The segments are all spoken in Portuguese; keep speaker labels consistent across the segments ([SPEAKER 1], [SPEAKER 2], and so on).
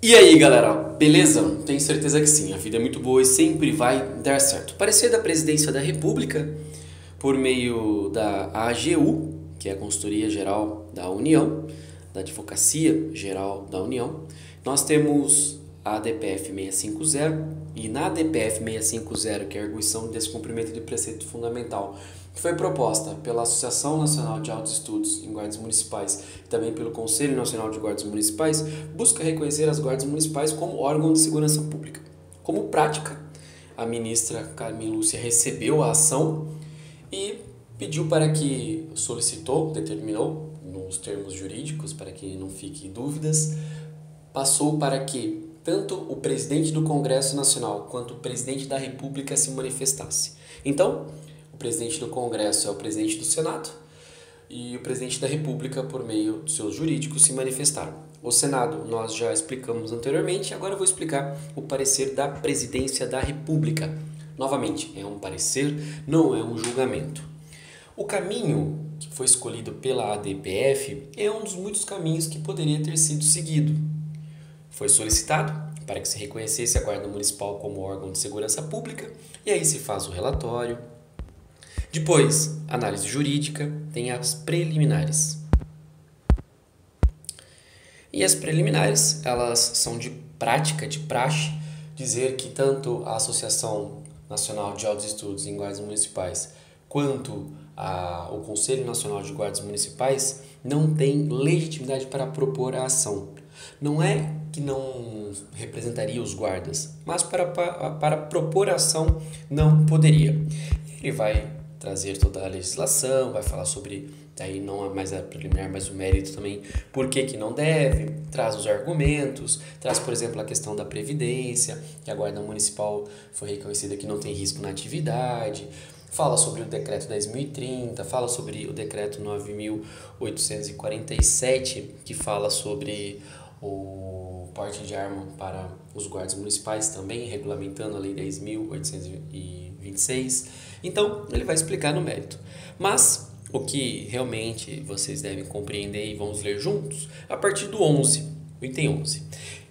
[SPEAKER 1] E aí, galera, beleza? Tenho certeza que sim, a vida é muito boa e sempre vai dar certo. Parecer da Presidência da República, por meio da AGU, que é a Consultoria Geral da União, da Advocacia Geral da União, nós temos a DPF 650 e na DPF 650, que é a Arguição de Descumprimento de Preceito Fundamental, que foi proposta pela Associação Nacional de Altos Estudos em Guardas Municipais e também pelo Conselho Nacional de Guardas Municipais, busca reconhecer as guardas municipais como órgão de segurança pública. Como prática, a ministra Carmen Lúcia recebeu a ação e pediu para que, solicitou, determinou, nos termos jurídicos, para que não fique dúvidas, passou para que tanto o presidente do Congresso Nacional quanto o presidente da República se manifestasse. Então, o presidente do Congresso é o presidente do Senado e o presidente da República, por meio dos seus jurídicos, se manifestaram. O Senado nós já explicamos anteriormente, agora eu vou explicar o parecer da Presidência da República. Novamente, é um parecer, não é um julgamento. O caminho que foi escolhido pela ADPF é um dos muitos caminhos que poderia ter sido seguido. Foi solicitado para que se reconhecesse a Guarda Municipal como órgão de segurança pública, e aí se faz o relatório. Depois, análise jurídica, tem as preliminares. E as preliminares, elas são de prática, de praxe, dizer que tanto a Associação Nacional de Altos Estudos em Guardas Municipais quanto o Conselho Nacional de Guardas Municipais não tem legitimidade para propor a ação. Não é que não representaria os guardas, mas para propor a ação não poderia. Ele vai trazer toda a legislação, vai falar sobre, aí não é mais a preliminar, mas o mérito também, por que não deve, traz os argumentos, traz, por exemplo, a questão da previdência, que a Guarda Municipal foi reconhecida que não tem risco na atividade, fala sobre o decreto 10.030, fala sobre o decreto 9.847, que fala sobre o porte de arma para os guardas municipais também, regulamentando a lei 10.826. Então, ele vai explicar no mérito. Mas o que realmente vocês devem compreender e vamos ler juntos, a partir do 11, o item 11.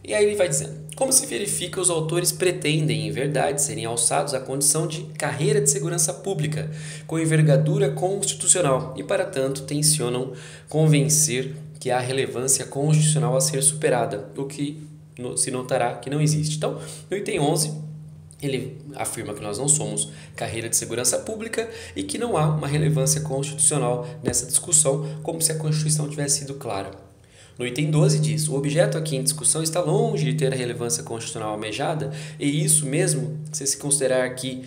[SPEAKER 1] E aí ele vai dizendo: como se verifica, os autores pretendem, em verdade, serem alçados à condição de carreira de segurança pública, com envergadura constitucional, e para tanto tencionam convencer que há relevância constitucional a ser superada, o que se notará que não existe. Então, no item 11, ele afirma que nós não somos carreira de segurança pública e que não há uma relevância constitucional nessa discussão, como se a Constituição tivesse sido clara. No item 12 diz: o objeto aqui em discussão está longe de ter a relevância constitucional almejada, e isso mesmo, se considerar que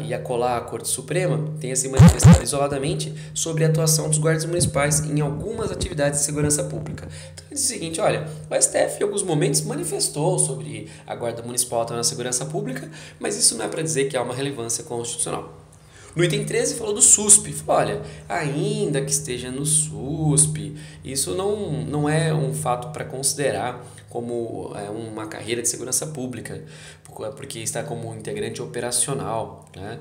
[SPEAKER 1] e acolá a Corte Suprema tenha se manifestado isoladamente sobre a atuação dos guardas municipais em algumas atividades de segurança pública. Então ele diz o seguinte: olha, o STF em alguns momentos manifestou sobre a Guarda Municipal atuando na segurança pública, mas isso não é para dizer que há uma relevância constitucional. No item 13 falou do SUSP. Falou, olha, ainda que esteja no SUSP, isso não é um fato para considerar como uma carreira de segurança pública, porque está como integrante operacional, né?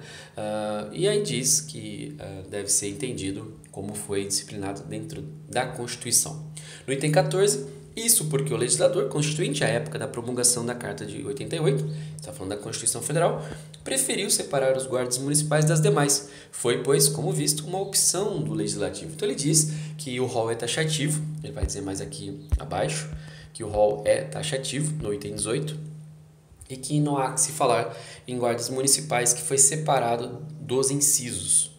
[SPEAKER 1] E aí diz que deve ser entendido como foi disciplinado dentro da Constituição. No item 14, isso porque o legislador constituinte, à época da promulgação da Carta de 88, está falando da Constituição Federal, preferiu separar os guardas municipais das demais. Foi, pois, como visto, uma opção do legislativo. Então ele diz que o rol é taxativo, ele vai dizer mais aqui abaixo, que o rol é taxativo, no item 18, e que não há que se falar em guardas municipais que foi separado dos incisos.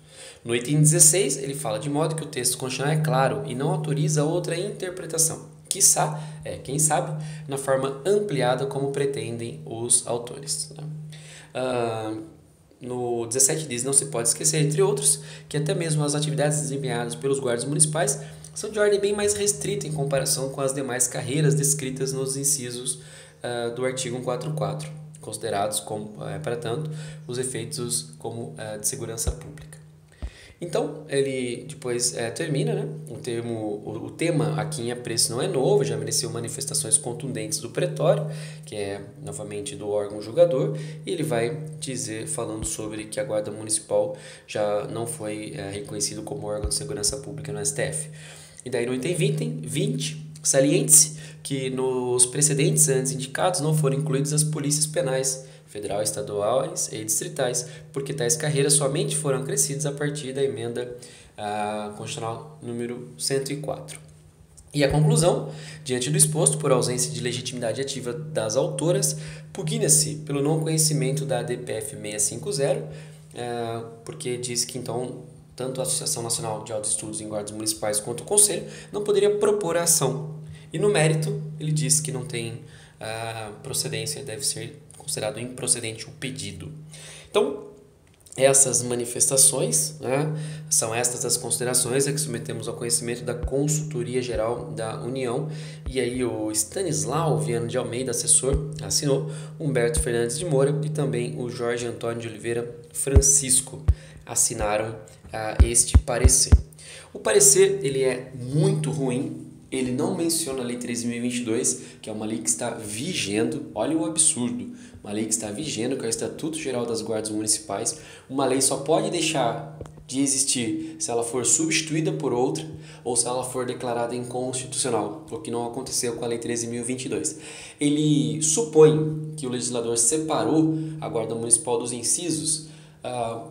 [SPEAKER 1] No item 16, ele fala de modo que o texto constitucional é claro e não autoriza outra interpretação. Quiçá, quem sabe, na forma ampliada como pretendem os autores. Né? No 17 diz: não se pode esquecer, entre outros, que até mesmo as atividades desempenhadas pelos guardas municipais são de ordem bem mais restrita em comparação com as demais carreiras descritas nos incisos do artigo 144, considerados, como, para tanto, os efeitos como de segurança pública. Então, ele depois termina, né? O tema aqui em apreço não é novo, já mereceu manifestações contundentes do pretório, que é, novamente, do órgão julgador, e ele vai dizer, falando sobre que a Guarda Municipal já não foi reconhecido como órgão de segurança pública no STF. E daí no item 20, saliente-se que nos precedentes antes indicados não foram incluídas as polícias penais, federal, estaduais e distritais, porque tais carreiras somente foram acrescidas a partir da emenda constitucional número 104. E a conclusão, diante do exposto, por ausência de legitimidade ativa das autoras, pugna-se pelo não conhecimento da DPF 650, porque diz que então tanto a Associação Nacional de Autoestudos em Guardas Municipais quanto o Conselho não poderia propor a ação. E no mérito, ele diz que não tem procedência, deve ser considerado improcedente o pedido. Então, essas manifestações, são estas as considerações que submetemos ao conhecimento da Consultoria Geral da União, e aí o Stanislau Viana de Almeida, assessor, assinou, Humberto Fernandes de Moura e também o Jorge Antônio de Oliveira Francisco assinaram este parecer. O parecer ele é muito ruim, ele não menciona a Lei 13.022, que é uma lei que está vigendo, olha o absurdo, uma lei que está vigendo, que é o Estatuto Geral das Guardas Municipais. Uma lei só pode deixar de existir se ela for substituída por outra ou se ela for declarada inconstitucional, o que não aconteceu com a Lei 13.022. Ele supõe que o legislador separou a Guarda Municipal dos incisos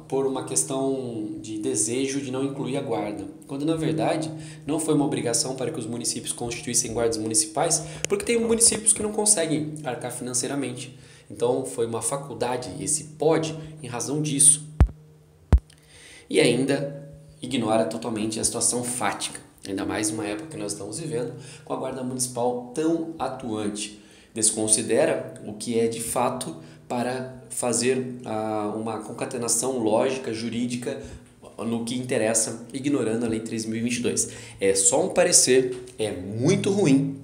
[SPEAKER 1] por uma questão de desejo de não incluir a guarda, quando na verdade não foi uma obrigação para que os municípios constituíssem guardas municipais, porque tem municípios que não conseguem arcar financeiramente. Então foi uma faculdade, esse pode, em razão disso. E ainda ignora totalmente a situação fática, ainda mais numa época que nós estamos vivendo, com a guarda municipal tão atuante. Desconsidera o que é de fato para fazer uma concatenação lógica, jurídica, no que interessa, ignorando a Lei 13.022. É só um parecer, é muito ruim.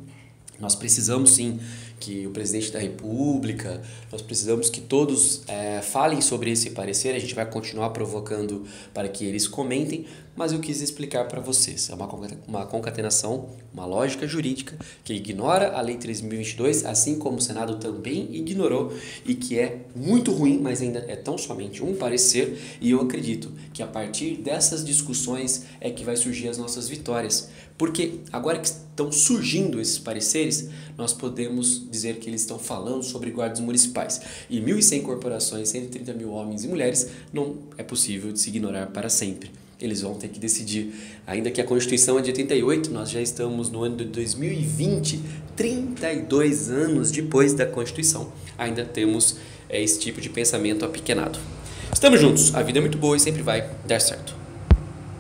[SPEAKER 1] Nós precisamos sim que o presidente da República, nós precisamos que todos falem sobre esse parecer, a gente vai continuar provocando para que eles comentem, mas eu quis explicar para vocês. É uma concatenação, uma lógica jurídica que ignora a Lei 13.022, assim como o Senado também ignorou, e que é muito ruim, mas ainda é tão somente um parecer, e eu acredito que a partir dessas discussões é que vai surgir as nossas vitórias, porque agora que estão surgindo esses pareceres, nós podemos dizer que eles estão falando sobre guardas municipais. E 1.100 corporações, 130 mil homens e mulheres, não é possível de se ignorar para sempre. Eles vão ter que decidir. Ainda que a Constituição é de 88, nós já estamos no ano de 2020, 32 anos depois da Constituição. Ainda temos esse tipo de pensamento apequenado. Estamos juntos, a vida é muito boa e sempre vai dar certo.